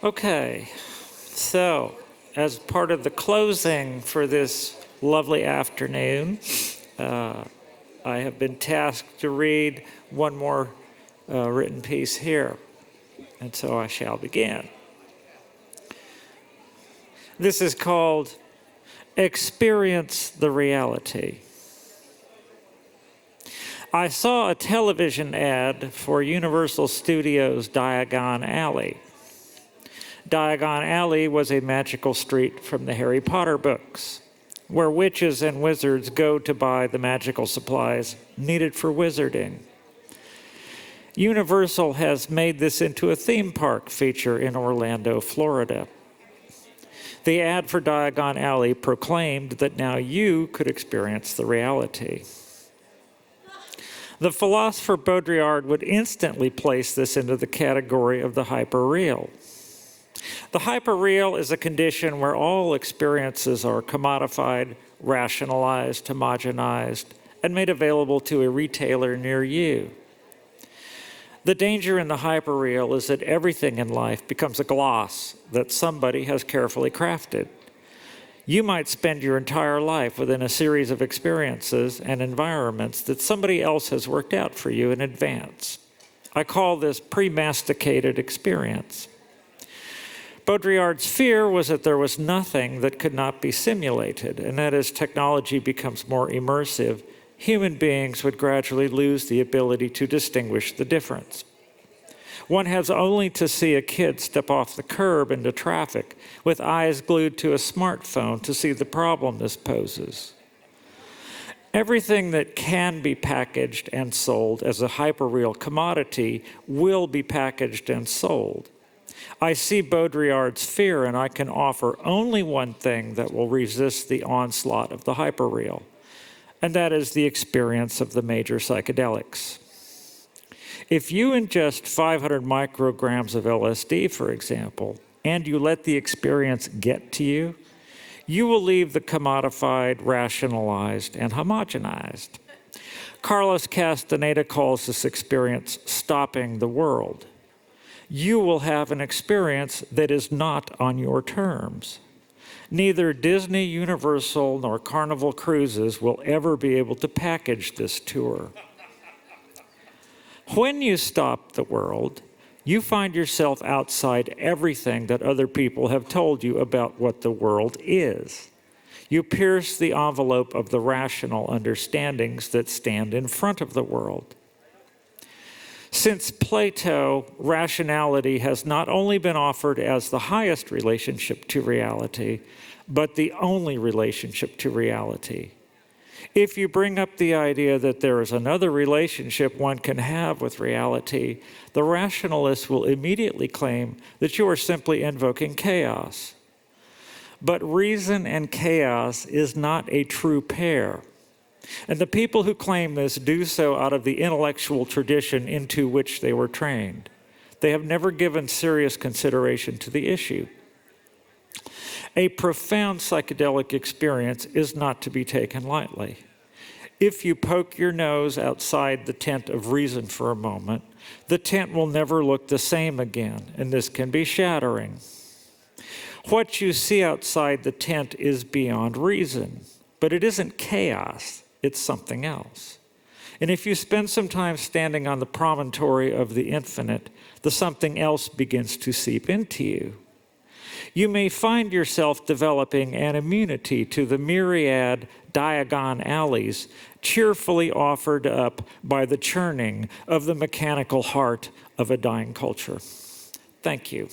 Okay, so as part of the closing for this lovely afternoon, I have been tasked to read one more written piece here, and so I shall begin. This is called Experience the Reality. I saw a television ad for Universal Studios' Diagon Alley. Diagon Alley was a magical street from the Harry Potter books, where witches and wizards go to buy the magical supplies needed for wizarding. Universal has made this into a theme park feature in Orlando, Florida. The ad for Diagon Alley proclaimed that now you could experience the reality. The philosopher Baudrillard would instantly place this into the category of the hyperreal. The hyperreal is a condition where all experiences are commodified, rationalized, homogenized, and made available to a retailer near you. The danger in the hyperreal is that everything in life becomes a gloss that somebody has carefully crafted. You might spend your entire life within a series of experiences and environments that somebody else has worked out for you in advance. I call this pre-masticated experience. Baudrillard's fear was that there was nothing that could not be simulated, and that as technology becomes more immersive, human beings would gradually lose the ability to distinguish the difference. One has only to see a kid step off the curb into traffic with eyes glued to a smartphone to see the problem this poses. Everything that can be packaged and sold as a hyperreal commodity will be packaged and sold. I see Baudrillard's fear, and I can offer only one thing that will resist the onslaught of the hyperreal, and that is the experience of the major psychedelics. If you ingest 500 micrograms of LSD, for example, and you let the experience get to you, you will leave the commodified, rationalized, and homogenized. Carlos Castaneda calls this experience stopping the world. You will have an experience that is not on your terms. Neither Disney, Universal, nor Carnival Cruises will ever be able to package this tour. When you stop the world, you find yourself outside everything that other people have told you about what the world is. You pierce the envelope of the rational understandings that stand in front of the world. Since Plato, rationality has not only been offered as the highest relationship to reality, but the only relationship to reality. If you bring up the idea that there is another relationship one can have with reality, the rationalist will immediately claim that you are simply invoking chaos. But reason and chaos is not a true pair. And the people who claim this do so out of the intellectual tradition into which they were trained. They have never given serious consideration to the issue. A profound psychedelic experience is not to be taken lightly. If you poke your nose outside the tent of reason for a moment, the tent will never look the same again, and this can be shattering. What you see outside the tent is beyond reason, but it isn't chaos. It's something else. And if you spend some time standing on the promontory of the infinite, the something else begins to seep into you. You may find yourself developing an immunity to the myriad Diagon alleys cheerfully offered up by the churning of the mechanical heart of a dying culture. Thank you.